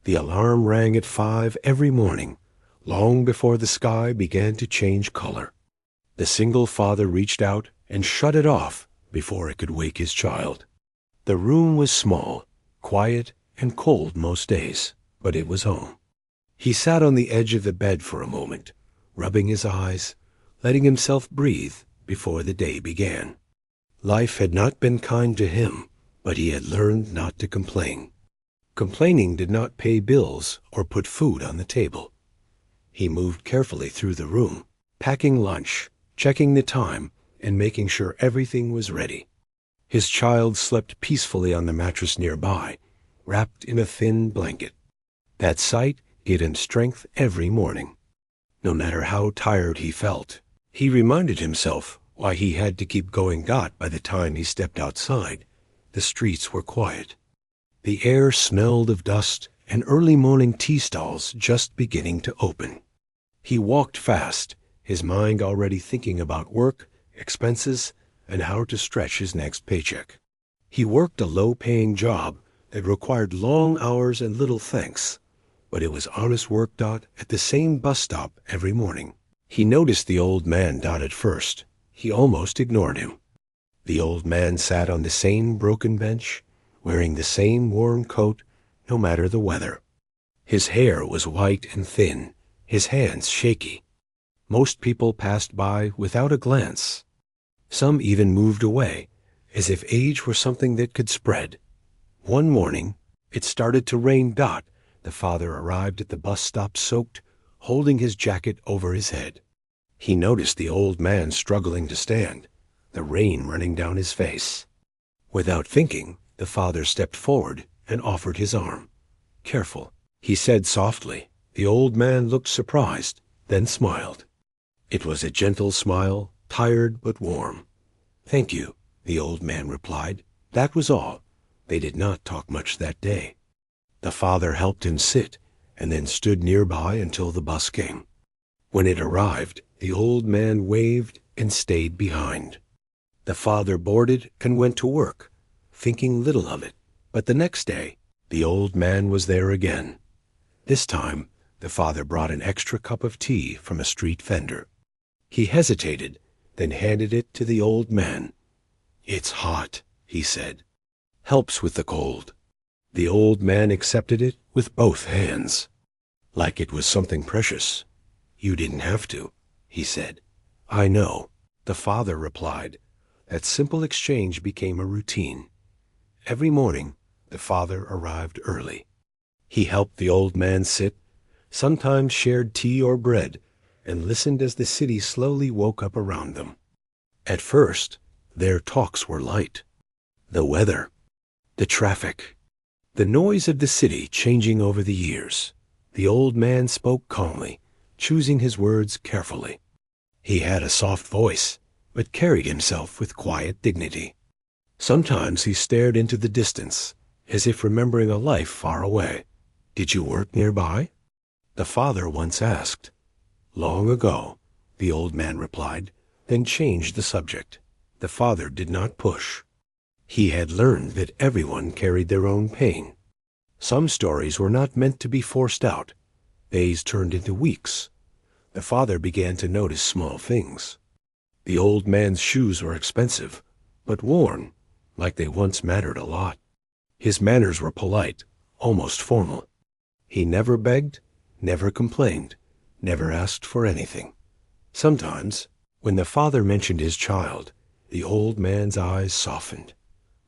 The alarm rang at 5 every morning, long before the sky began to change color. The single father reached out and shut it off before it could wake his child. The room was small, quiet, and cold most days, but it was home. He sat on the edge of the bed for a moment, rubbing his eyes, letting himself breathe before the day began. Life had not been kind to him, but he had learned not to complain. Complaining did not pay bills or put food on the table. He moved carefully through the room, packing lunch, checking the time, and making sure everything was ready. His child slept peacefully on the mattress nearby, wrapped in a thin blanket. That sight gave him strength every morning. No matter how tired he felt, he reminded himself why he had to keep going. By the time he stepped outside, the streets were quiet. The air smelled of dust and early morning tea stalls just beginning to open. He walked fast, his mind already thinking about work, expenses, and how to stretch his next paycheck. He worked a low-paying job that required long hours and little thanks, but it was honest work. At the same bus stop every morning. He noticed the old man. At first, he almost ignored him. The old man sat on the same broken bench, wearing the same worn coat, no matter the weather. His hair was white and thin, his hands shaky. Most people passed by without a glance. Some even moved away, as if age were something that could spread. One morning, it started to rain. The father arrived at the bus stop soaked, holding his jacket over his head. He noticed the old man struggling to stand, the rain running down his face. Without thinking, the father stepped forward and offered his arm. "Careful," he said softly. The old man looked surprised, then smiled. It was a gentle smile, tired but warm. "Thank you," the old man replied. That was all. They did not talk much that day. The father helped him sit, and then stood nearby until the bus came. When it arrived, the old man waved and stayed behind. The father boarded and went to work, thinking little of it. But the next day, the old man was there again. This time, the father brought an extra cup of tea from a street vendor. He hesitated, then handed it to the old man. "It's hot," he said. "Helps with the cold." The old man accepted it with both hands, like it was something precious. "You didn't have to," he said. "I know," the father replied. That simple exchange became a routine. Every morning, the father arrived early. He helped the old man sit, sometimes shared tea or bread, and listened as the city slowly woke up around them. At first, their talks were light. The weather, the traffic, the noise of the city changing over the years. The old man spoke calmly, choosing his words carefully. He had a soft voice, but carried himself with quiet dignity. Sometimes he stared into the distance, as if remembering a life far away. "Did you work nearby?" the father once asked. "Long ago," the old man replied, then changed the subject. The father did not push. He had learned that everyone carried their own pain. Some stories were not meant to be forced out. Days turned into weeks. The father began to notice small things. The old man's shoes were expensive, but worn, like they once mattered a lot. His manners were polite, almost formal. He never begged, never complained, never asked for anything. Sometimes, when the father mentioned his child, the old man's eyes softened.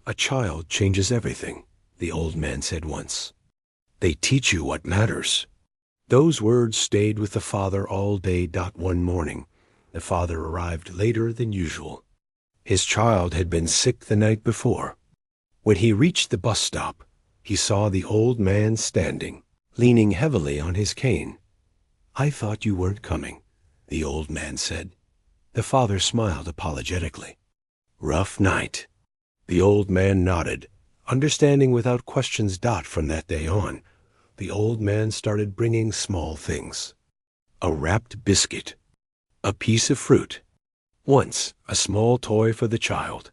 "A child changes everything," the old man said once. "They teach you what matters." Those words stayed with the father all day. One morning, the father arrived later than usual. His child had been sick the night before. When he reached the bus stop, he saw the old man standing, leaning heavily on his cane. "I thought you weren't coming," the old man said. The father smiled apologetically. "Rough night." The old man nodded, understanding without questions. From that day on, the old man started bringing small things. A wrapped biscuit, a piece of fruit, once a small toy for the child.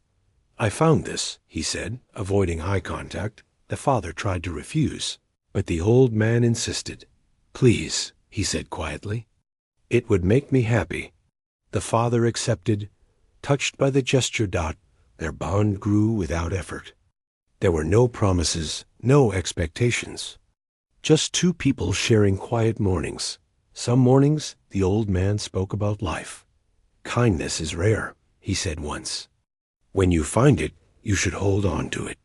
"I found this," he said, avoiding eye contact. The father tried to refuse. But the old man insisted. "Please," he said quietly. "It would make me happy." The father accepted. Touched by the gesture, their bond grew without effort. There were no promises, no expectations. Just two people sharing quiet mornings. Some mornings, the old man spoke about life. "Kindness is rare," he said once. "When you find it, you should hold on to it."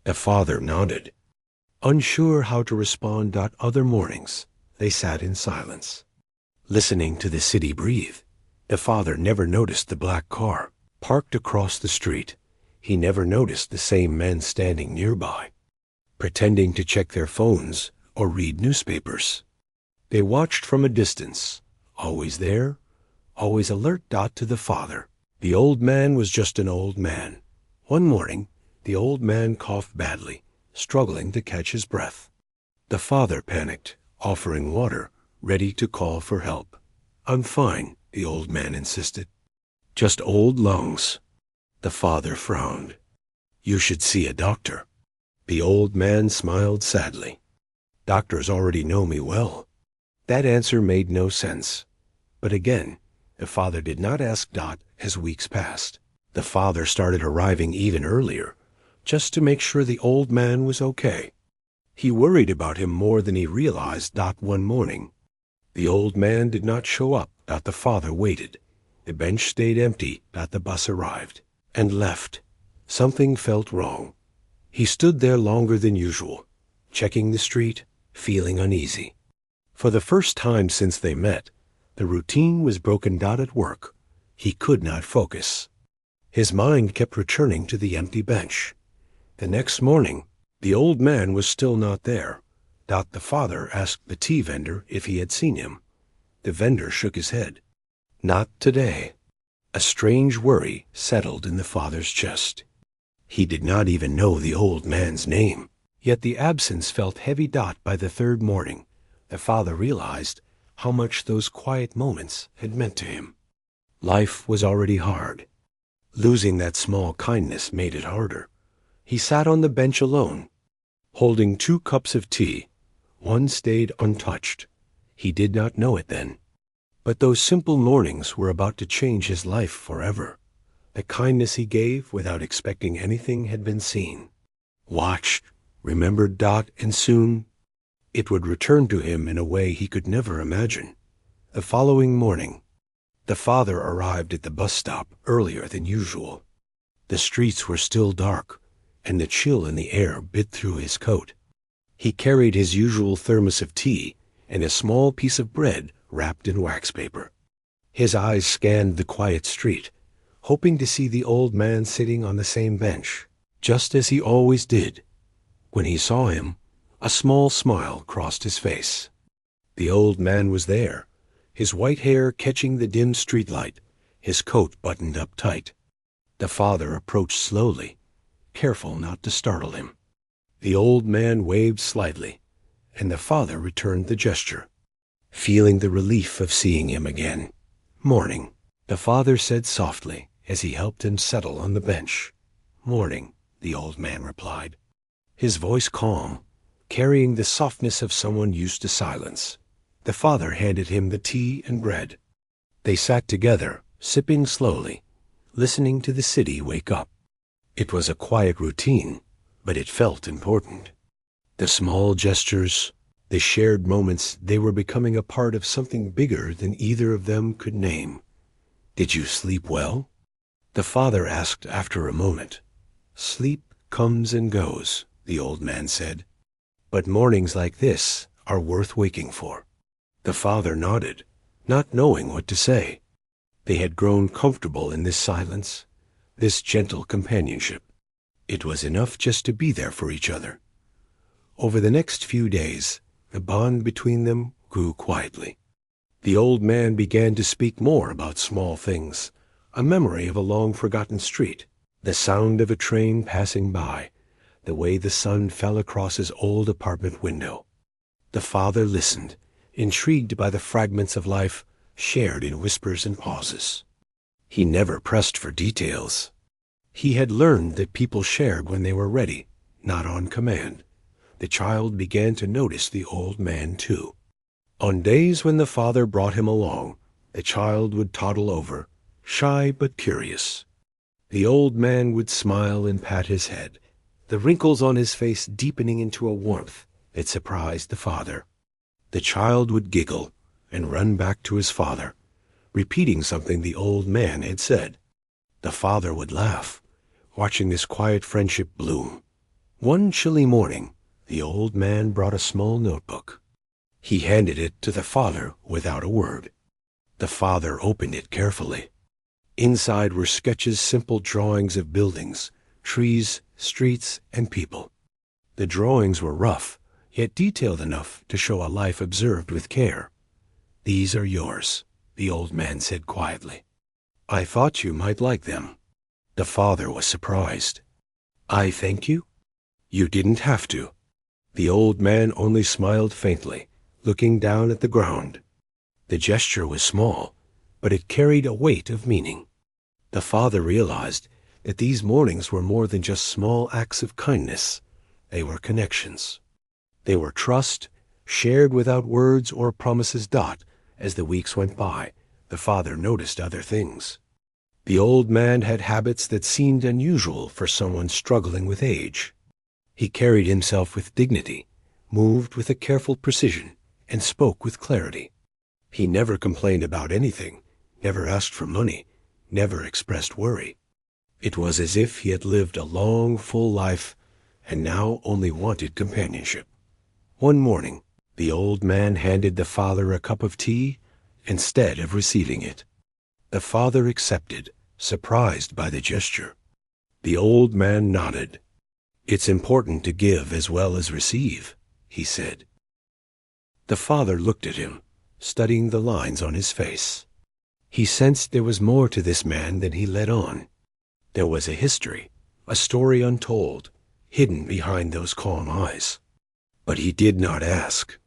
The father nodded. Unsure how to respond, other mornings, they sat in silence, listening to the city breathe. The father never noticed the black car parked across the street. He never noticed the same men standing nearby, pretending to check their phones or read newspapers. They watched from a distance, always there, always alert. To the father, the old man was just an old man. One morning, the old man coughed badly, struggling to catch his breath. The father panicked, offering water, ready to call for help. "I'm fine," the old man insisted. "Just old lungs." The father frowned. "You should see a doctor." The old man smiled sadly. "Doctors already know me well." That answer made no sense. But again, the father did not ask. As weeks passed, the father started arriving even earlier, just to make sure the old man was okay. He worried about him more than he realized. One morning, the old man did not show up. The father waited. The bench stayed empty. The bus arrived and left. Something felt wrong. He stood there longer than usual, checking the street, feeling uneasy. For the first time since they met, the routine was broken. At work, he could not focus. His mind kept returning to the empty bench. The next morning, the old man was still not there. The father asked the tea vendor if he had seen him. The vendor shook his head. "Not today." A strange worry settled in the father's chest. He did not even know the old man's name. Yet the absence felt heavy. By the third morning, the father realized how much those quiet moments had meant to him. Life was already hard. Losing that small kindness made it harder. He sat on the bench alone, holding 2 cups of tea. One stayed untouched. He did not know it then. But those simple mornings were about to change his life forever. The kindness he gave without expecting anything had been seen, watched, remembered. And soon it would return to him in a way he could never imagine. The following morning, the father arrived at the bus stop earlier than usual. The streets were still dark, and the chill in the air bit through his coat. He carried his usual thermos of tea and a small piece of bread wrapped in wax paper. His eyes scanned the quiet street, hoping to see the old man sitting on the same bench, just as he always did. When he saw him, a small smile crossed his face. The old man was there, his white hair catching the dim streetlight, his coat buttoned up tight. The father approached slowly, careful not to startle him. The old man waved slightly, and the father returned the gesture, feeling the relief of seeing him again. "Morning," the father said softly as he helped him settle on the bench. "Morning," the old man replied, his voice calm, carrying the softness of someone used to silence. The father handed him the tea and bread. They sat together, sipping slowly, listening to the city wake up. It was a quiet routine, but it felt important. The small gestures, the shared moments, they were becoming a part of something bigger than either of them could name. "Did you sleep well?" the father asked after a moment. "Sleep comes and goes," the old man said. "But mornings like this are worth waking for." The father nodded, not knowing what to say. They had grown comfortable in this silence, this gentle companionship. It was enough just to be there for each other. Over the next few days, the bond between them grew quietly. The old man began to speak more about small things, a memory of a long-forgotten street, the sound of a train passing by, the way the sun fell across his old apartment window. The father listened, intrigued by the fragments of life shared in whispers and pauses. He never pressed for details. He had learned that people shared when they were ready, not on command. the child began to notice the old man too. On days when the father brought him along, the child would toddle over, shy but curious. The old man would smile and pat his head, the wrinkles on his face deepening into a warmth that surprised the father. The child would giggle and run back to his father, repeating something the old man had said. The father would laugh, watching this quiet friendship bloom. One chilly morning, the old man brought a small notebook. He handed it to the father without a word. The father opened it carefully. Inside were sketches, simple drawings of buildings, trees, streets, and people. The drawings were rough, yet detailed enough to show a life observed with care. "These are yours," the old man said quietly. "I thought you might like them." The father was surprised. "I thank you?" "You didn't have to." The old man only smiled faintly, looking down at the ground. The gesture was small, but it carried a weight of meaning. The father realized that these mornings were more than just small acts of kindness. They were connections. They were trust, shared without words or promises. As the weeks went by, the father noticed other things. The old man had habits that seemed unusual for someone struggling with age. He carried himself with dignity, moved with a careful precision, and spoke with clarity. He never complained about anything, never asked for money, never expressed worry. It was as if he had lived a long, full life and now only wanted companionship. One morning, the old man handed the father a cup of tea instead of receiving it. The father accepted, surprised by the gesture. The old man nodded. "It's important to give as well as receive," he said. The father looked at him, studying the lines on his face. He sensed there was more to this man than he let on. There was a history, a story untold, hidden behind those calm eyes. But he did not ask.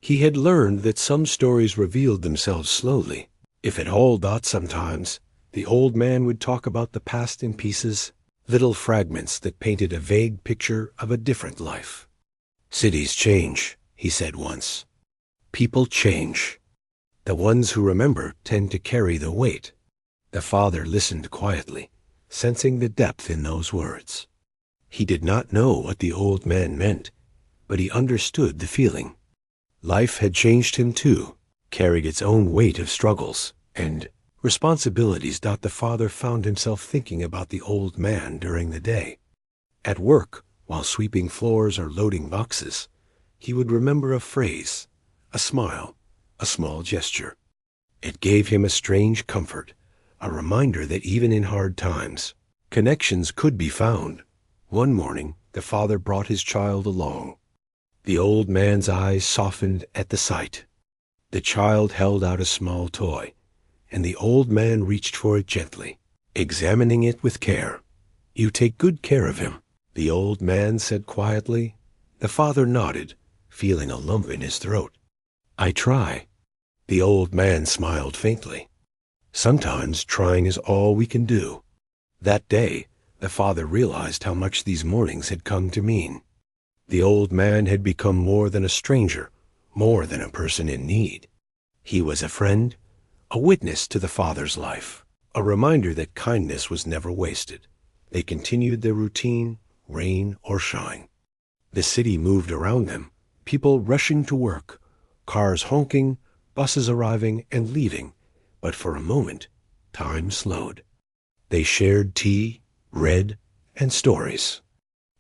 He had learned that some stories revealed themselves slowly, if at all. Sometimes, the old man would talk about the past in pieces, little fragments that painted a vague picture of a different life. "Cities change," he said once. "People change. The ones who remember tend to carry the weight." The father listened quietly, sensing the depth in those words. He did not know what the old man meant, but he understood the feeling. Life had changed him too, carried its own weight of struggles and responsibilities. The father found himself thinking about the old man during the day. At work, while sweeping floors or loading boxes, he would remember a phrase, a smile, a small gesture. It gave him a strange comfort, a reminder that even in hard times, connections could be found. One morning, the father brought his child along. The old man's eyes softened at the sight. The child held out a small toy, and the old man reached for it gently, examining it with care. "You take good care of him," the old man said quietly. The father nodded, feeling a lump in his throat. "I try." The old man smiled faintly. "Sometimes trying is all we can do." That day, the father realized how much these mornings had come to mean. The old man had become more than a stranger, more than a person in need. He was a friend, a witness to the father's life, a reminder that kindness was never wasted. They continued their routine, rain or shine. The city moved around them, people rushing to work, cars honking, buses arriving and leaving. But for a moment, time slowed. They shared tea, read, and stories.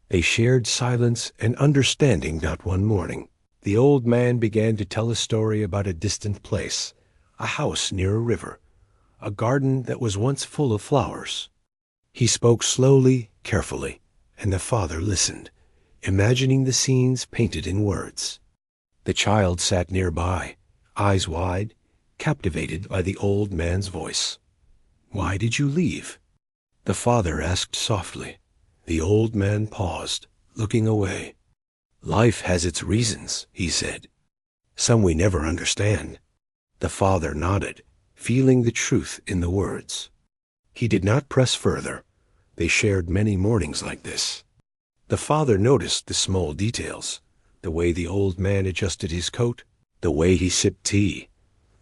They shared silence and understanding. One morning, the old man began to tell a story about a distant place, a house near a river, a garden that was once full of flowers. He spoke slowly, carefully, and the father listened, imagining the scenes painted in words. The child sat nearby, eyes wide, captivated by the old man's voice. "Why did you leave?" the father asked softly. The old man paused, looking away. "Life has its reasons," he said. "Some we never understand." The father nodded, feeling the truth in the words. He did not press further. They shared many mornings like this. The father noticed the small details, The way the old man adjusted his coat, the way he sipped tea,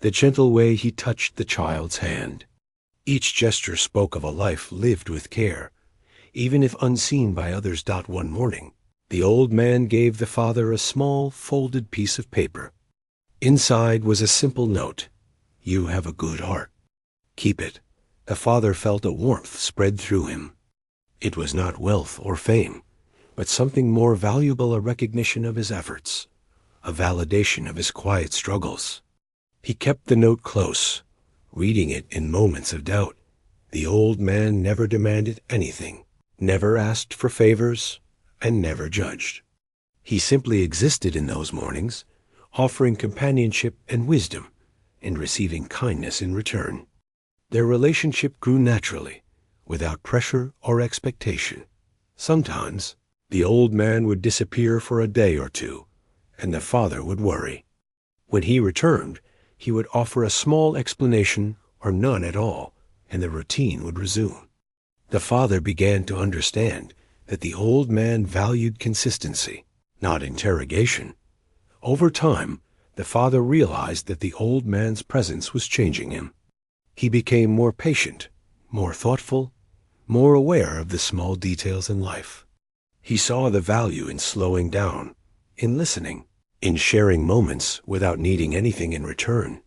the gentle way he touched the child's hand. Each gesture spoke of a life lived with care, even if unseen by others. One morning, the old man gave the father a small, folded piece of paper. Inside was a simple note: "You have a good heart. Keep it." The father felt a warmth spread through him. It was not wealth or fame, but something more valuable, a recognition of his efforts, a validation of his quiet struggles. He kept the note close, reading it in moments of doubt. The old man never demanded anything, never asked for favors, and never judged. He simply existed in those mornings, offering companionship and wisdom, and receiving kindness in return. Their relationship grew naturally, without pressure or expectation. Sometimes, the old man would disappear for a day or two, and the father would worry. When he returned, he would offer a small explanation or none at all, and the routine would resume. The father began to understand that the old man valued consistency, not interrogation. Over time, the father realized that the old man's presence was changing him. He became more patient, more thoughtful, more aware of the small details in life. He saw the value in slowing down, in listening, in sharing moments without needing anything in return.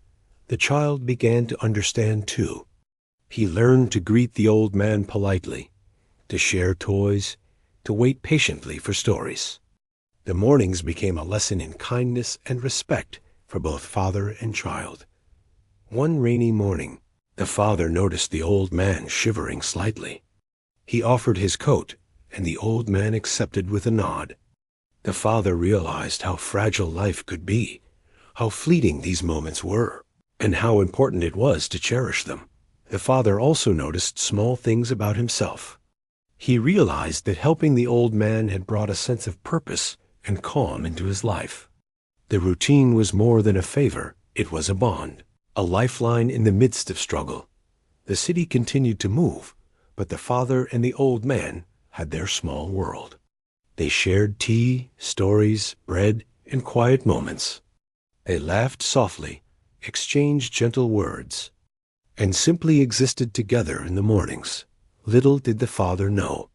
The child began to understand too. He learned to greet the old man politely, to share toys, to wait patiently for stories. The mornings became a lesson in kindness and respect for both father and child. One rainy morning, the father noticed the old man shivering slightly. He offered his coat, and the old man accepted with a nod. The father realized how fragile life could be, how fleeting these moments were, and how important it was to cherish them. The father also noticed small things about himself. He realized that helping the old man had brought a sense of purpose and calm into his life. The routine was more than a favor, it was a bond, a lifeline in the midst of struggle. The city continued to move, but the father and the old man had their small world. They shared tea, stories, bread, and quiet moments. They laughed softly, exchanged gentle words, and simply existed together in the mornings. Little did the father know.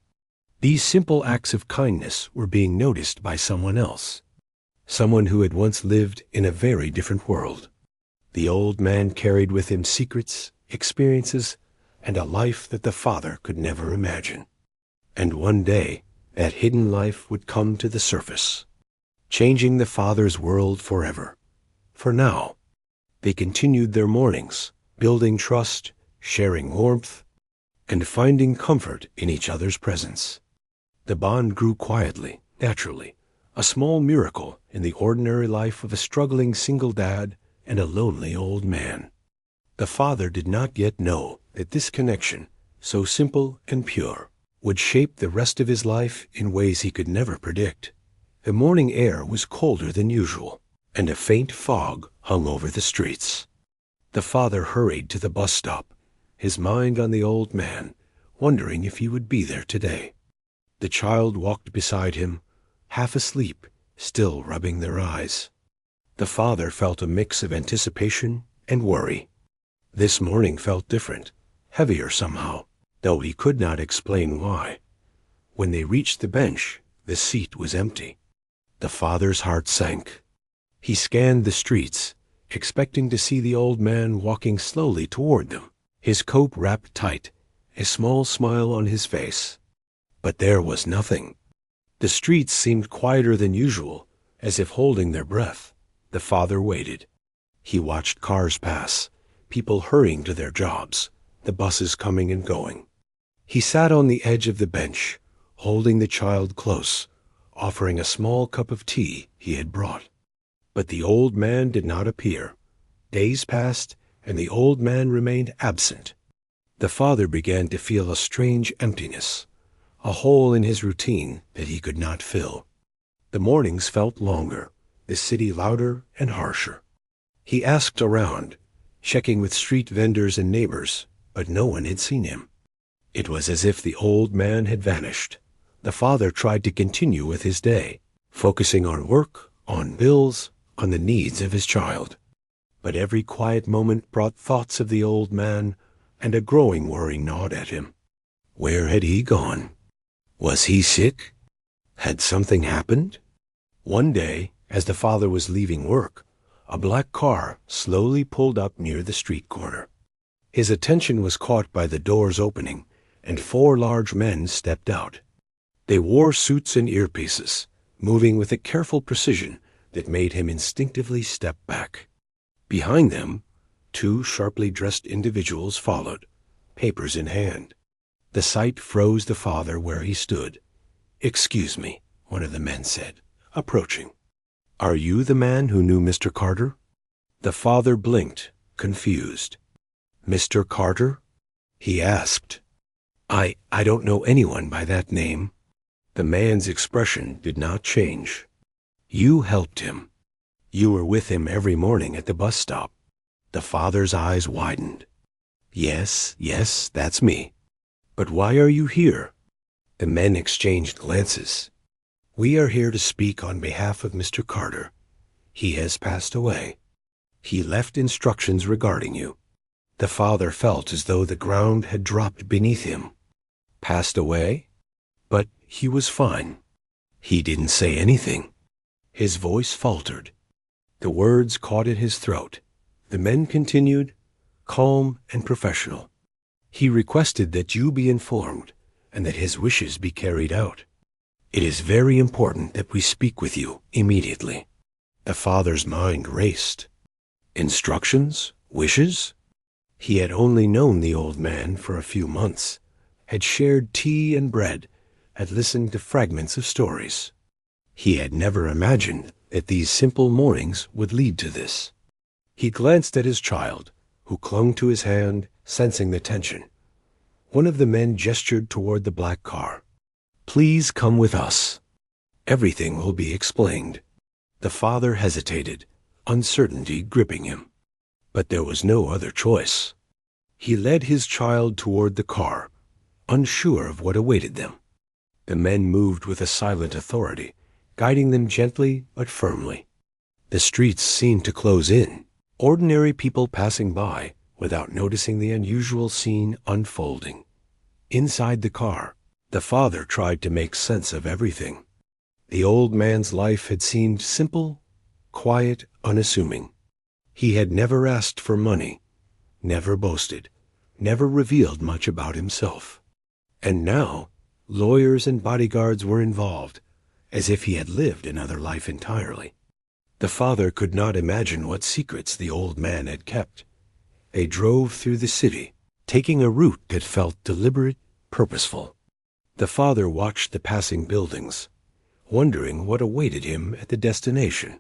These simple acts of kindness were being noticed by someone else, someone who had once lived in a very different world. The old man carried with him secrets, experiences, and a life that the father could never imagine. And one day, that hidden life would come to the surface, changing the father's world forever. For now, they continued their mornings, building trust, sharing warmth, and finding comfort in each other's presence. The bond grew quietly, naturally, a small miracle in the ordinary life of a struggling single dad and a lonely old man. The father did not yet know that this connection, so simple and pure, would shape the rest of his life in ways he could never predict. The morning air was colder than usual, and a faint fog hung over the streets. The father hurried to the bus stop, his mind on the old man, wondering if he would be there today. The child walked beside him, half asleep, still rubbing their eyes. The father felt a mix of anticipation and worry. This morning felt different, heavier somehow, though he could not explain why. When they reached the bench, the seat was empty. The father's heart sank. He scanned the streets, expecting to see the old man walking slowly toward them, his coat wrapped tight, a small smile on his face. But there was nothing. The streets seemed quieter than usual, as if holding their breath. The father waited. He watched cars pass, people hurrying to their jobs, the buses coming and going. He sat on the edge of the bench, holding the child close, offering a small cup of tea he had brought. But the old man did not appear. Days passed, and the old man remained absent. The father began to feel a strange emptiness, a hole in his routine that he could not fill. The mornings felt longer, the city louder and harsher. He asked around, checking with street vendors and neighbors, but no one had seen him. It was as if the old man had vanished. The father tried to continue with his day, focusing on work, on bills, on the needs of his child. But every quiet moment brought thoughts of the old man, and a growing worry gnawed at him. Where had he gone? Was he sick? Had something happened? One day, as the father was leaving work, a black car slowly pulled up near the street corner. His attention was caught by the doors opening, and 4 large men stepped out. They wore suits and earpieces, moving with a careful precision that made him instinctively step back. Behind them, 2 sharply dressed individuals followed, papers in hand. The sight froze the father where he stood. "Excuse me," one of the men said, approaching. "Are you the man who knew Mr. Carter?" The father blinked, confused. "Mr. Carter?" he asked. I don't know anyone by that name." The man's expression did not change. "You helped him. You were with him every morning at the bus stop." The father's eyes widened. Yes, that's me. But why are you here?" The men exchanged glances. "We are here to speak on behalf of Mr. Carter. He has passed away. He left instructions regarding you." The father felt as though the ground had dropped beneath him. Passed away? But he was fine. He didn't say anything. His voice faltered. The words caught in his throat. The men continued, calm and professional. "He requested that you be informed and that his wishes be carried out. It is very important that we speak with you immediately." The father's mind raced. Instructions? Wishes? He had only known the old man for a few months, had shared tea and bread, had listened to fragments of stories. He had never imagined that these simple mornings would lead to this. He glanced at his child, who clung to his hand, sensing the tension. One of the men gestured toward the black car. "Please come with us. Everything will be explained." The father hesitated, uncertainty gripping him. But there was no other choice. He led his child toward the car, unsure of what awaited them. The men moved with a silent authority, guiding them gently but firmly. The streets seemed to close in, ordinary people passing by without noticing the unusual scene unfolding. Inside the car, the father tried to make sense of everything. The old man's life had seemed simple, quiet, unassuming. He had never asked for money, never boasted, never revealed much about himself. And now, lawyers and bodyguards were involved, as if he had lived another life entirely. The father could not imagine what secrets the old man had kept. They drove through the city, taking a route that felt deliberate, purposeful. The father watched the passing buildings, wondering what awaited him at the destination.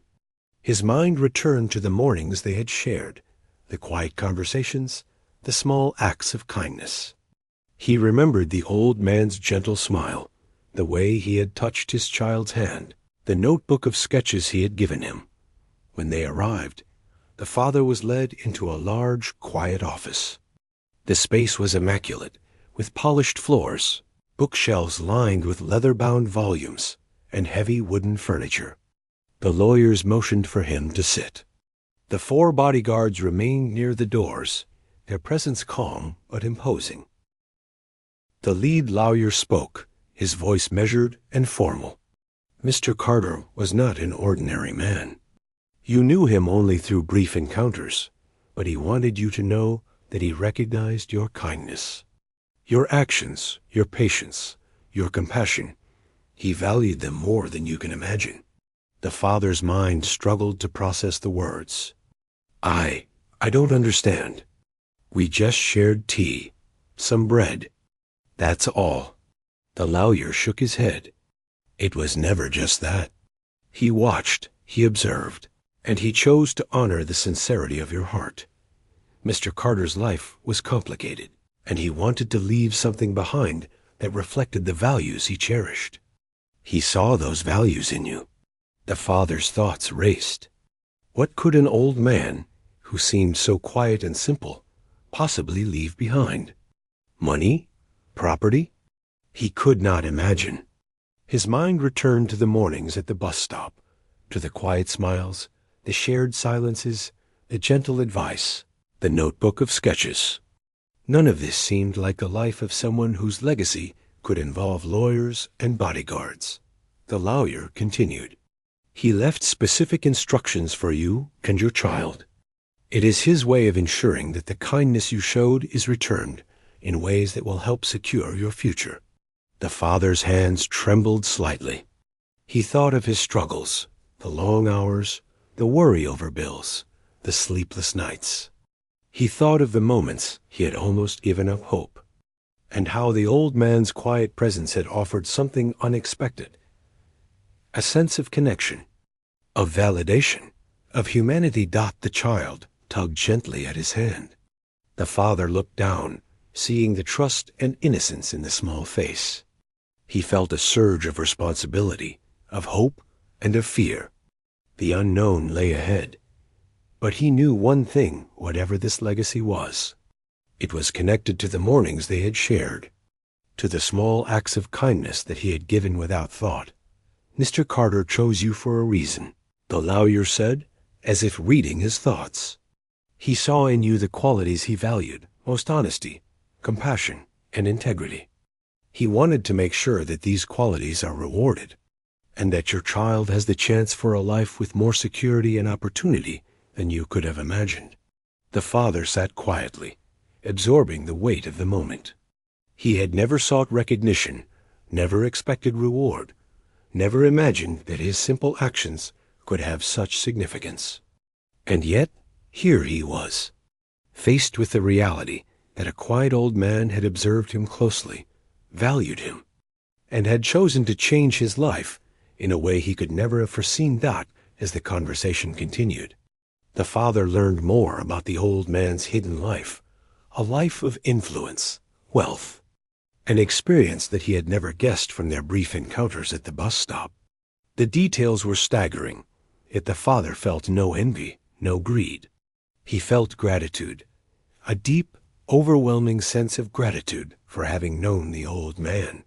His mind returned to the mornings they had shared, the quiet conversations, the small acts of kindness. He remembered the old man's gentle smile, the way he had touched his child's hand, the notebook of sketches he had given him. When they arrived, the father was led into a large, quiet office. The space was immaculate, with polished floors, bookshelves lined with leather-bound volumes, and heavy wooden furniture. The lawyers motioned for him to sit. The 4 bodyguards remained near the doors, their presence calm but imposing. The lead lawyer spoke, his voice measured and formal. "Mr. Carter was not an ordinary man. You knew him only through brief encounters, but he wanted you to know that he recognized your kindness, your actions, your patience, your compassion. He valued them more than you can imagine." The father's mind struggled to process the words. I don't understand. We just shared tea, some bread. That's all." The lawyer shook his head. "It was never just that. He watched, he observed, and he chose to honor the sincerity of your heart. Mr. Carter's life was complicated, and he wanted to leave something behind that reflected the values he cherished. He saw those values in you." The father's thoughts raced. What could an old man, who seemed so quiet and simple, possibly leave behind? Money? Property? He could not imagine. His mind returned to the mornings at the bus stop, to the quiet smiles, the shared silences, the gentle advice, the notebook of sketches. None of this seemed like the life of someone whose legacy could involve lawyers and bodyguards. The lawyer continued. He left specific instructions for you and your child. It is his way of ensuring that the kindness you showed is returned in ways that will help secure your future. The father's hands trembled slightly. He thought of his struggles, the long hours, the worry over bills, the sleepless nights. He thought of the moments he had almost given up hope, and how the old man's quiet presence had offered something unexpected. A sense of connection, of validation, of humanity. The child tugged gently at his hand. The father looked down, seeing the trust and innocence in the small face. He felt a surge of responsibility, of hope, and of fear. The unknown lay ahead. But he knew one thing, whatever this legacy was. It was connected to the mornings they had shared, to the small acts of kindness that he had given without thought. Mr. Carter chose you for a reason, the lawyer said, as if reading his thoughts. He saw in you the qualities he valued, most honesty, compassion, and integrity. He wanted to make sure that these qualities are rewarded, and that your child has the chance for a life with more security and opportunity than you could have imagined. The father sat quietly, absorbing the weight of the moment. He had never sought recognition, never expected reward, never imagined that his simple actions could have such significance. And yet, here he was, faced with the reality that a quiet old man had observed him closely, valued him, and had chosen to change his life in a way he could never have foreseen. As the conversation continued, the father learned more about the old man's hidden life, a life of influence, wealth, an experience that he had never guessed from their brief encounters at the bus stop. The details were staggering, yet the father felt no envy, no greed. He felt gratitude, a deep, overwhelming sense of gratitude for having known the old man,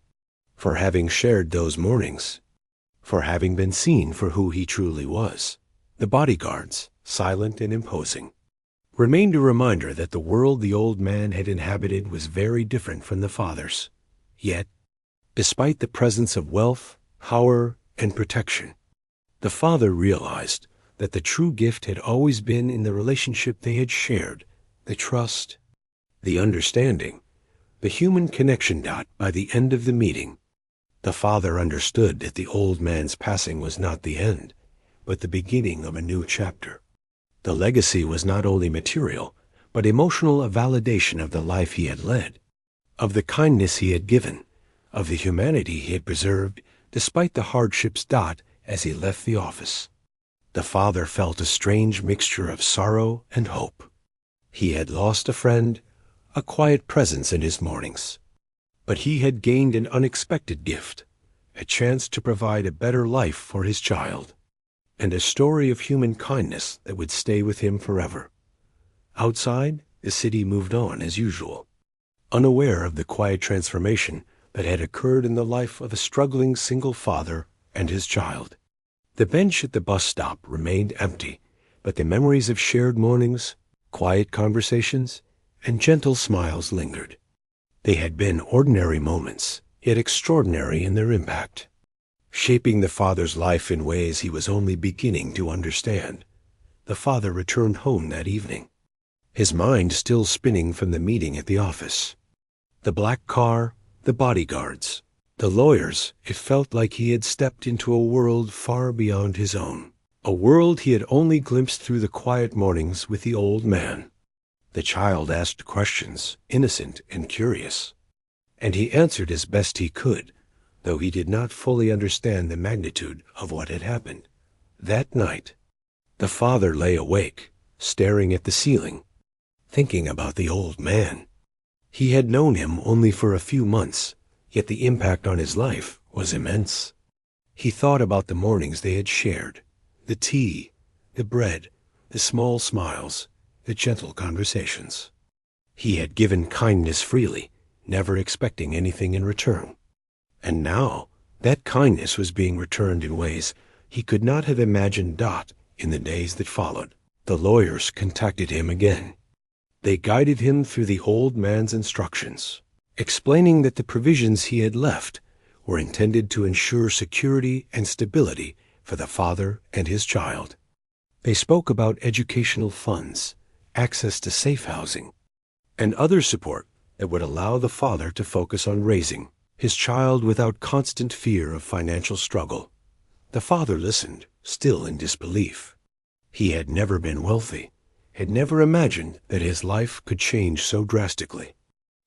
for having shared those mornings, for having been seen for who he truly was. The bodyguards, silent and imposing, remained a reminder that the world the old man had inhabited was very different from the father's. Yet, despite the presence of wealth, power, and protection, the father realized that the true gift had always been in the relationship they had shared, the trust, the understanding, the human connection. By the end of the meeting, the father understood that the old man's passing was not the end, but the beginning of a new chapter. The legacy was not only material, but emotional, a validation of the life he had led, of the kindness he had given, of the humanity he had preserved despite the hardships. As he left the office, the father felt a strange mixture of sorrow and hope. He had lost a friend, a quiet presence in his mornings, but he had gained an unexpected gift, a chance to provide a better life for his child, and a story of human kindness that would stay with him forever. Outside, the city moved on as usual, unaware of the quiet transformation that had occurred in the life of a struggling single father and his child. The bench at the bus stop remained empty, but the memories of shared mornings, quiet conversations, and gentle smiles lingered. They had been ordinary moments, yet extraordinary in their impact, shaping the father's life in ways he was only beginning to understand. The father returned home that evening, his mind still spinning from the meeting at the office. The black car, the bodyguards, the lawyers. It felt like he had stepped into a world far beyond his own, a world he had only glimpsed through the quiet mornings with the old man. The child asked questions, innocent and curious, and he answered as best he could, though he did not fully understand the magnitude of what had happened. That night, the father lay awake, staring at the ceiling, thinking about the old man. He had known him only for a few months, yet the impact on his life was immense. He thought about the mornings they had shared, the tea, the bread, the small smiles, the gentle conversations. He had given kindness freely, never expecting anything in return. And now, that kindness was being returned in ways He could not have imagined Dot in the days that followed. The lawyers contacted him again. They guided him through the old man's instructions, explaining that the provisions he had left were intended to ensure security and stability for the father and his child. They spoke about educational funds, access to safe housing, and other support that would allow the father to focus on raising his child without constant fear of financial struggle. The father listened, still in disbelief. He had never been wealthy, had never imagined that his life could change so drastically.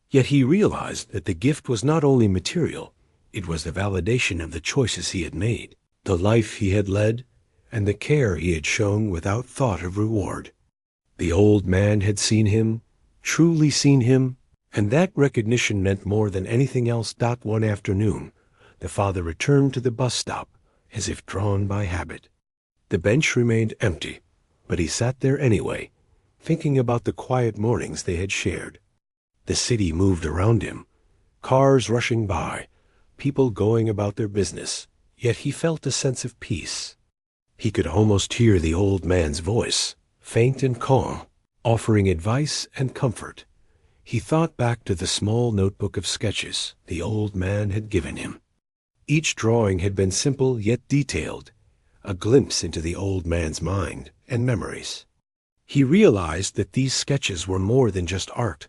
Yet he realized that the gift was not only material, it was the validation of the choices he had made, the life he had led, and the care he had shown without thought of reward. The old man had seen him, truly seen him, and that recognition meant more than anything else. One afternoon, the father returned to the bus stop, as if drawn by habit. The bench remained empty, but he sat there anyway, thinking about the quiet mornings they had shared. The city moved around him, cars rushing by, people going about their business, yet he felt a sense of peace. He could almost hear the old man's voice, faint and calm, offering advice and comfort. He thought back to the small notebook of sketches the old man had given him. Each drawing had been simple yet detailed, a glimpse into the old man's mind and memories. He realized that these sketches were more than just art.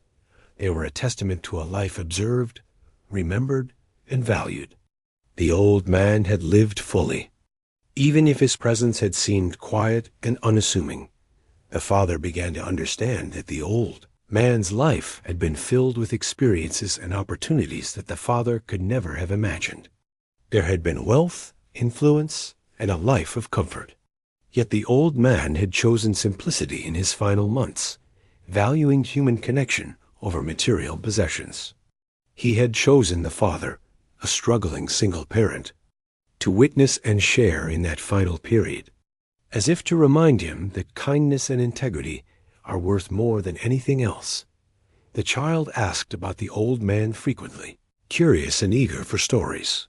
They were a testament to a life observed, remembered, and valued. The old man had lived fully. Even if his presence had seemed quiet and unassuming, the father began to understand that the old man's life had been filled with experiences and opportunities that the father could never have imagined. There had been wealth, influence, and a life of comfort. Yet the old man had chosen simplicity in his final months, valuing human connection over material possessions. He had chosen the father, a struggling single parent, to witness and share in that final period, as if to remind him that kindness and integrity are worth more than anything else. The child asked about the old man frequently, curious and eager for stories.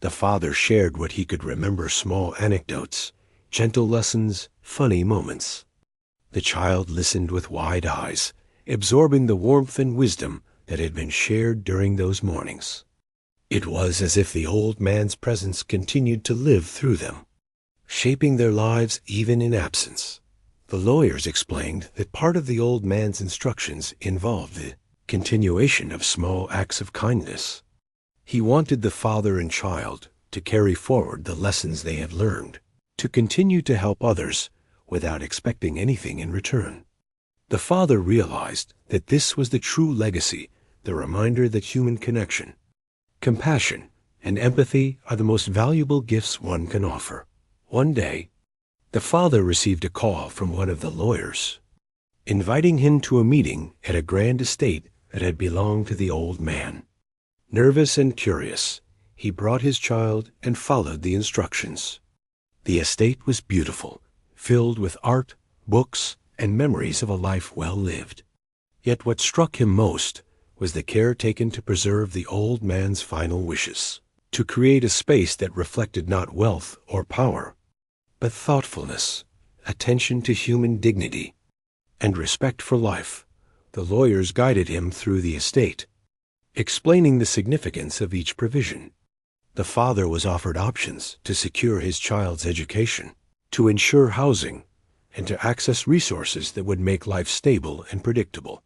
The father shared what he could remember, small anecdotes, gentle lessons, funny moments. The child listened with wide eyes, absorbing the warmth and wisdom that had been shared during those mornings. It was as if the old man's presence continued to live through them, shaping their lives even in absence. The lawyers explained that part of the old man's instructions involved the continuation of small acts of kindness. He wanted the father and child to carry forward the lessons they had learned, to continue to help others without expecting anything in return. The father realized that this was the true legacy, the reminder that human connection, compassion, and empathy are the most valuable gifts one can offer. One day, the father received a call from one of the lawyers, inviting him to a meeting at a grand estate that had belonged to the old man. Nervous and curious, he brought his child and followed the instructions. The estate was beautiful, filled with art, books, and memories of a life well lived. Yet what struck him most was the care taken to preserve the old man's final wishes, to create a space that reflected not wealth or power, but thoughtfulness, attention to human dignity, and respect for life. The lawyers guided him through the estate, explaining the significance of each provision. The father was offered options to secure his child's education, to ensure housing, and to access resources that would make life stable and predictable.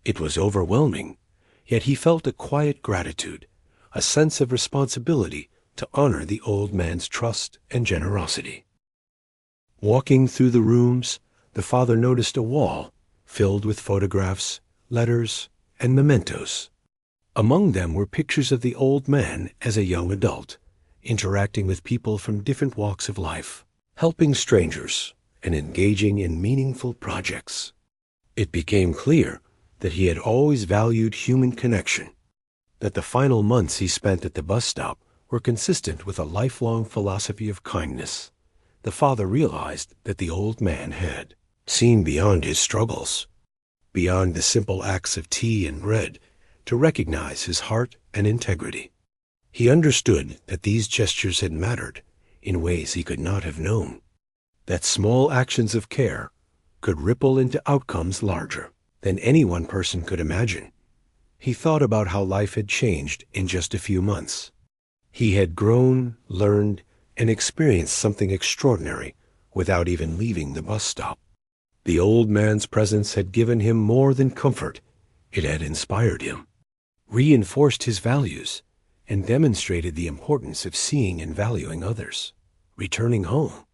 It was overwhelming, yet he felt a quiet gratitude, a sense of responsibility to honor the old man's trust and generosity. Walking through the rooms, the father noticed a wall filled with photographs, letters, and mementos. Among them were pictures of the old man as a young adult, interacting with people from different walks of life, helping strangers, and engaging in meaningful projects. It became clear that he had always valued human connection, that the final months he spent at the bus stop were consistent with a lifelong philosophy of kindness. The father realized that the old man had seen beyond his struggles, beyond the simple acts of tea and bread, to recognize his heart and integrity. He understood that these gestures had mattered in ways he could not have known. That small actions of care could ripple into outcomes larger than any one person could imagine. He thought about how life had changed in just a few months. He had grown, learned, and experienced something extraordinary without even leaving the bus stop. The old man's presence had given him more than comfort. It had inspired him, reinforced his values, and demonstrated the importance of seeing and valuing others. Returning home,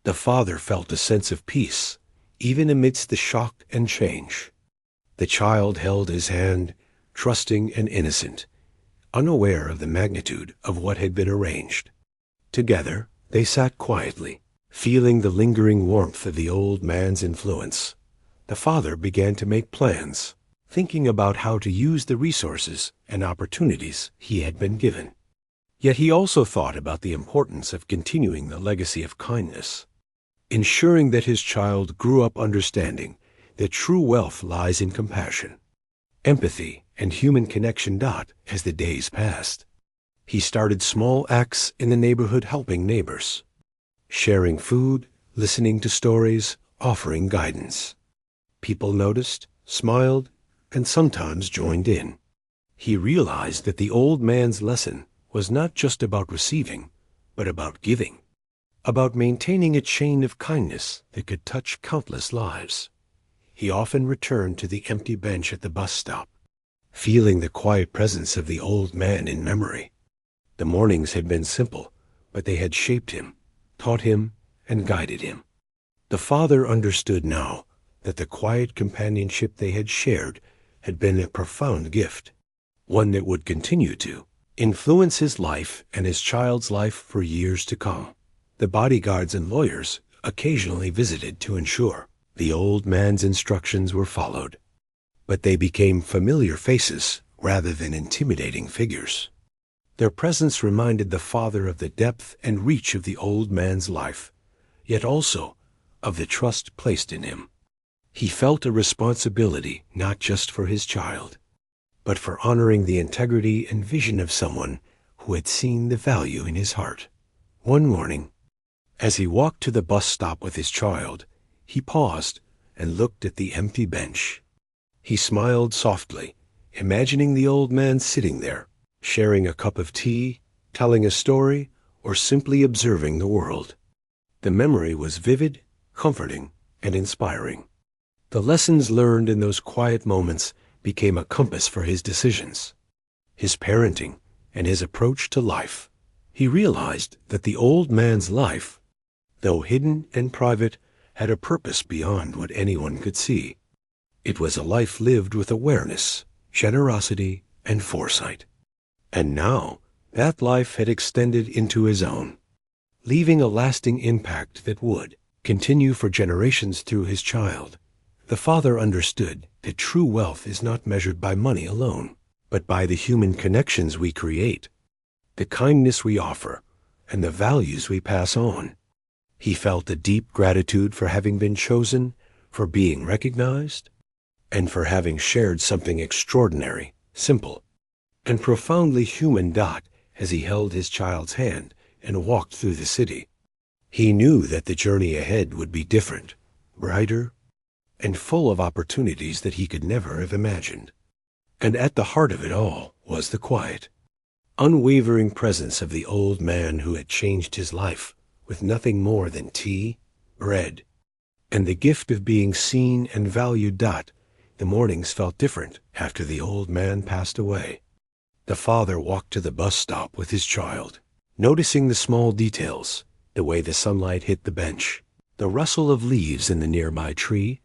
the father felt a sense of peace, even amidst the shock and change. The child held his hand, trusting and innocent, unaware of the magnitude of what had been arranged. Together, they sat quietly, feeling the lingering warmth of the old man's influence. The father began to make plans, thinking about how to use the resources and opportunities he had been given. Yet he also thought about the importance of continuing the legacy of kindness, ensuring that his child grew up understanding that true wealth lies in compassion, empathy, and human connection. As the days passed, he started small acts in the neighborhood, helping neighbors, sharing food, listening to stories, offering guidance. People noticed, smiled, and sometimes joined in. He realized that the old man's lesson was not just about receiving, but about giving, about maintaining a chain of kindness that could touch countless lives. He often returned to the empty bench at the bus stop, feeling the quiet presence of the old man in memory. The mornings had been simple, but they had shaped him, taught him, and guided him. The father understood now that the quiet companionship they had shared had been a profound gift, one that would continue to influence his life and his child's life for years to come. The bodyguards and lawyers occasionally visited to ensure the old man's instructions were followed, but they became familiar faces rather than intimidating figures. Their presence reminded the father of the depth and reach of the old man's life, yet also of the trust placed in him. He felt a responsibility not just for his child, but for honoring the integrity and vision of someone who had seen the value in his heart. One morning, as he walked to the bus stop with his child, he paused and looked at the empty bench. He smiled softly, imagining the old man sitting there, sharing a cup of tea, telling a story, or simply observing the world. The memory was vivid, comforting, and inspiring. The lessons learned in those quiet moments became a compass for his decisions, his parenting, and his approach to life. He realized that the old man's life, though hidden and private, had a purpose beyond what anyone could see. It was a life lived with awareness, generosity, and foresight. And now, that life had extended into his own, leaving a lasting impact that would continue for generations through his child. The father understood that true wealth is not measured by money alone, but by the human connections we create, the kindness we offer, and the values we pass on. He felt a deep gratitude for having been chosen, for being recognized, and for having shared something extraordinary, simple, and profoundly human. As he held his child's hand and walked through the city, he knew that the journey ahead would be different, brighter, and full of opportunities that he could never have imagined. And at the heart of it all was the quiet, unwavering presence of the old man who had changed his life with nothing more than tea, bread, and the gift of being seen and valued. The mornings felt different after the old man passed away. The father walked to the bus stop with his child, noticing the small details, the way the sunlight hit the bench, the rustle of leaves in the nearby tree,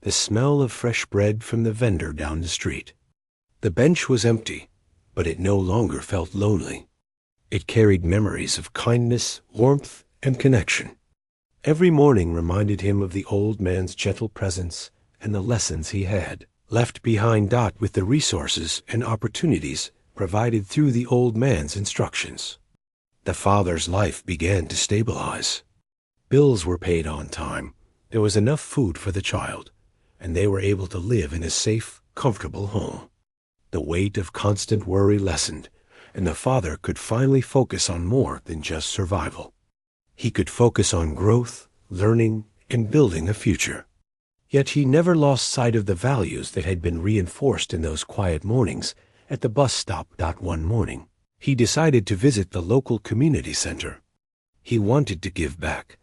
the smell of fresh bread from the vendor down the street. The bench was empty, but it no longer felt lonely. It carried memories of kindness, warmth, and connection. Every morning reminded him of the old man's gentle presence and the lessons he had left behind. With the resources and opportunities provided through the old man's instructions, the father's life began to stabilize. Bills were paid on time, there was enough food for the child, and they were able to live in a safe, comfortable home. The weight of constant worry lessened, and the father could finally focus on more than just survival. He could focus on growth, learning, and building a future. Yet he never lost sight of the values that had been reinforced in those quiet mornings at the bus stop. One morning, he decided to visit the local community center. He wanted to give back,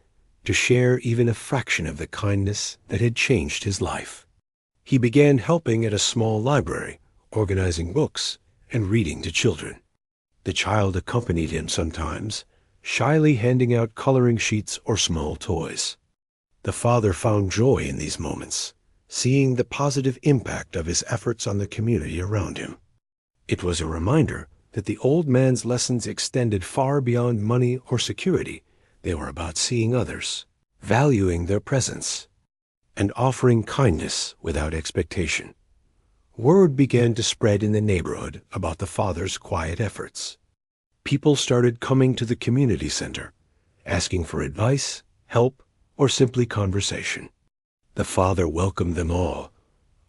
to share even a fraction of the kindness that had changed his life. He began helping at a small library, organizing books and reading to children. The child accompanied him sometimes, shyly handing out coloring sheets or small toys. The father found joy in these moments, seeing the positive impact of his efforts on the community around him. It was a reminder that the old man's lessons extended far beyond money or security. They were about seeing others, valuing their presence, and offering kindness without expectation. Word began to spread in the neighborhood about the father's quiet efforts. People started coming to the community center, asking for advice, help, or simply conversation. The father welcomed them all,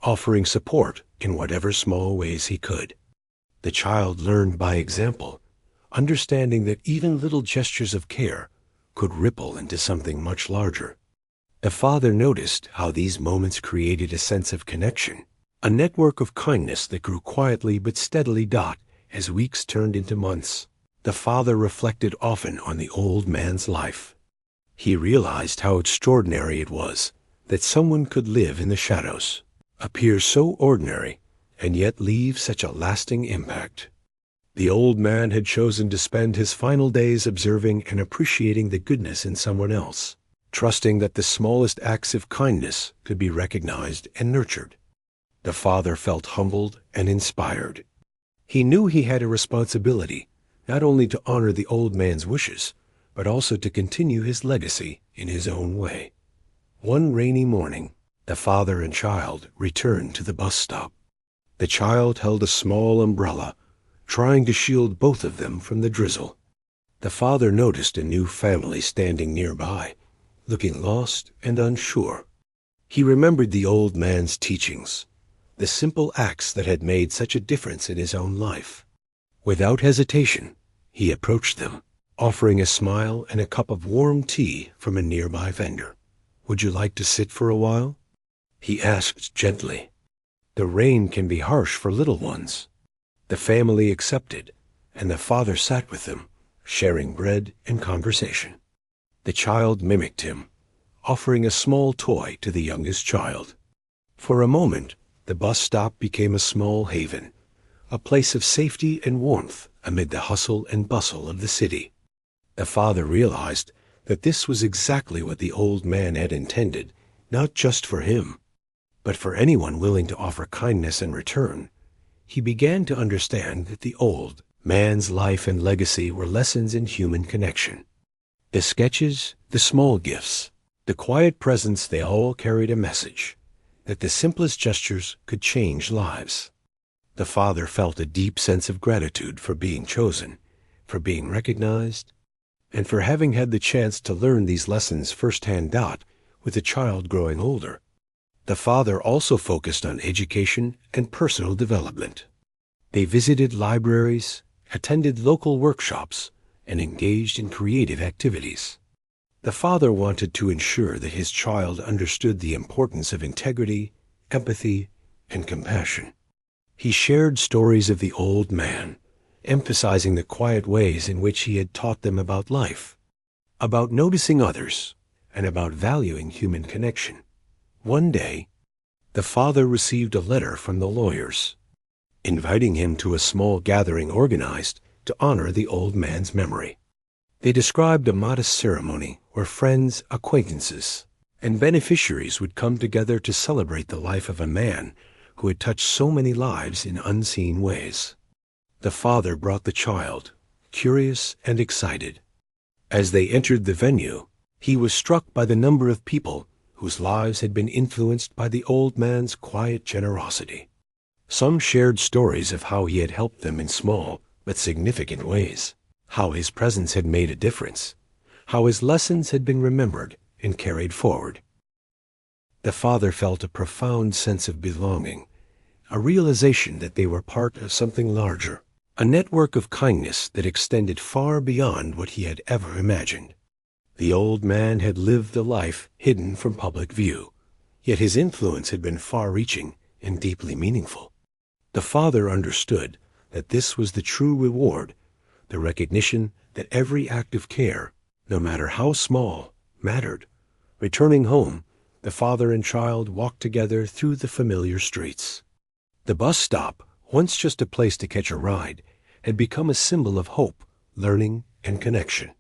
offering support in whatever small ways he could. The child learned by example, understanding that even little gestures of care could ripple into something much larger. The father noticed how these moments created a sense of connection, a network of kindness that grew quietly but steadily. As weeks turned into months, the father reflected often on the old man's life. He realized how extraordinary it was that someone could live in the shadows, appear so ordinary, and yet leave such a lasting impact. The old man had chosen to spend his final days observing and appreciating the goodness in someone else, trusting that the smallest acts of kindness could be recognized and nurtured. The father felt humbled and inspired. He knew he had a responsibility, not only to honor the old man's wishes, but also to continue his legacy in his own way. One rainy morning, the father and child returned to the bus stop. The child held a small umbrella, trying to shield both of them from the drizzle. The father noticed a new family standing nearby, looking lost and unsure. He remembered the old man's teachings, the simple acts that had made such a difference in his own life. Without hesitation, he approached them, offering a smile and a cup of warm tea from a nearby vendor. "Would you like to sit for a while?" he asked gently. The rain can be harsh for little ones. The family accepted, and the father sat with them, sharing bread and conversation. The child mimicked him, offering a small toy to the youngest child. For a moment, the bus stop became a small haven, a place of safety and warmth amid the hustle and bustle of the city. The father realized that this was exactly what the old man had intended, not just for him, but for anyone willing to offer kindness in return. He began to understand that the old man's life and legacy were lessons in human connection. The sketches, the small gifts, the quiet presence, they all carried a message that the simplest gestures could change lives. The father felt a deep sense of gratitude for being chosen, for being recognized, and for having had the chance to learn these lessons firsthand. With the child growing older, the father also focused on education and personal development. They visited libraries, attended local workshops, and engaged in creative activities. The father wanted to ensure that his child understood the importance of integrity, empathy, and compassion. He shared stories of the old man, emphasizing the quiet ways in which he had taught them about life, about noticing others, and about valuing human connection. One day, the father received a letter from the lawyers, inviting him to a small gathering organized to honor the old man's memory. They described a modest ceremony where friends, acquaintances, and beneficiaries would come together to celebrate the life of a man who had touched so many lives in unseen ways. The father brought the child, curious and excited. As they entered the venue, he was struck by the number of people whose lives had been influenced by the old man's quiet generosity. Some shared stories of how he had helped them in small but significant ways, how his presence had made a difference, how his lessons had been remembered and carried forward. The father felt a profound sense of belonging, a realization that they were part of something larger, a network of kindness that extended far beyond what he had ever imagined. The old man had lived a life hidden from public view, yet his influence had been far-reaching and deeply meaningful. The father understood that this was the true reward, the recognition that every act of care, no matter how small, mattered. Returning home, the father and child walked together through the familiar streets. The bus stop, once just a place to catch a ride, had become a symbol of hope, learning, and connection.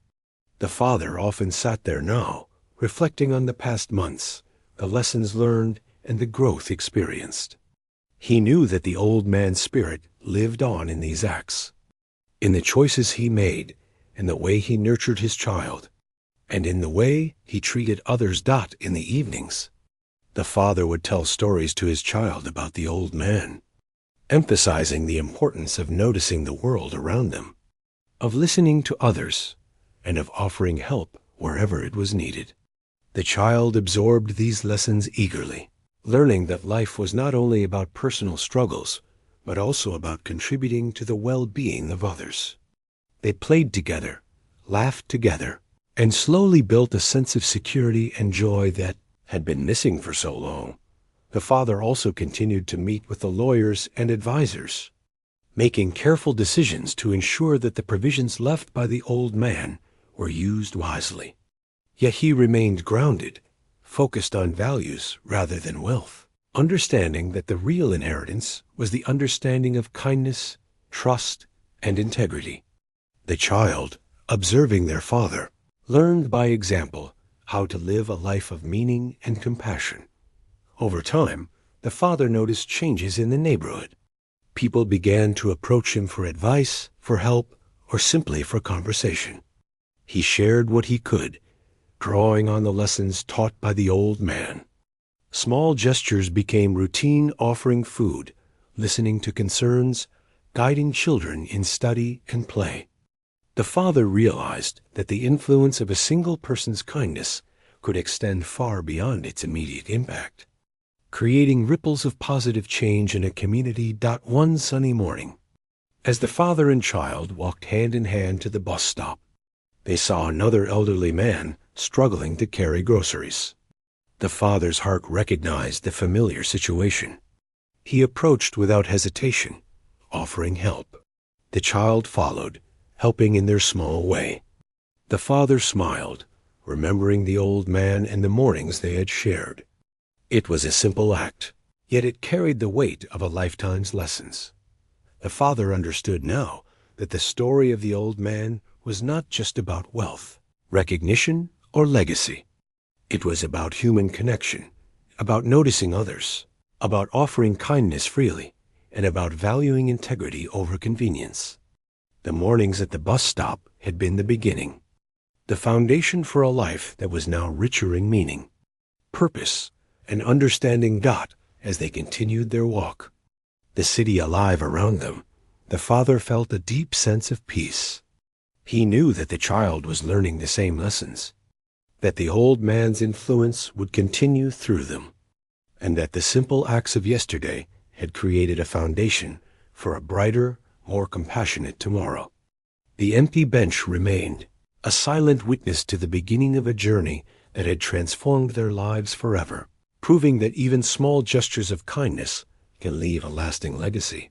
The father often sat there now, reflecting on the past months, the lessons learned, and the growth experienced. He knew that the old man's spirit lived on in these acts, in the choices he made, in the way he nurtured his child, and in the way he treated others. In the evenings, the father would tell stories to his child about the old man, emphasizing the importance of noticing the world around them, of listening to others, and of offering help wherever it was needed. The child absorbed these lessons eagerly, learning that life was not only about personal struggles, but also about contributing to the well-being of others. They played together, laughed together, and slowly built a sense of security and joy that had been missing for so long. The father also continued to meet with the lawyers and advisors, making careful decisions to ensure that the provisions left by the old man were used wisely. Yet he remained grounded, focused on values rather than wealth, understanding that the real inheritance was the understanding of kindness, trust, and integrity. The child, observing their father, learned by example how to live a life of meaning and compassion. Over time, the father noticed changes in the neighborhood. People began to approach him for advice, for help, or simply for conversation. He shared what he could, drawing on the lessons taught by the old man. Small gestures became routine, offering food, listening to concerns, guiding children in study and play. The father realized that the influence of a single person's kindness could extend far beyond its immediate impact, creating ripples of positive change in a community. One sunny morning, as the father and child walked hand in hand to the bus stop, they saw another elderly man struggling to carry groceries. The father's heart recognized the familiar situation. He approached without hesitation, offering help. The child followed, helping in their small way. The father smiled, remembering the old man and the mornings they had shared. It was a simple act, yet it carried the weight of a lifetime's lessons. The father understood now that the story of the old man was not just about wealth, recognition, or legacy. It was about human connection, about noticing others, about offering kindness freely, and about valuing integrity over convenience. The mornings at the bus stop had been the beginning, the foundation for a life that was now richer in meaning, purpose, and understanding. As they continued their walk, the city alive around them, the father felt a deep sense of peace. He knew that the child was learning the same lessons, that the old man's influence would continue through them, and that the simple acts of yesterday had created a foundation for a brighter, more compassionate tomorrow. The empty bench remained, a silent witness to the beginning of a journey that had transformed their lives forever, proving that even small gestures of kindness can leave a lasting legacy.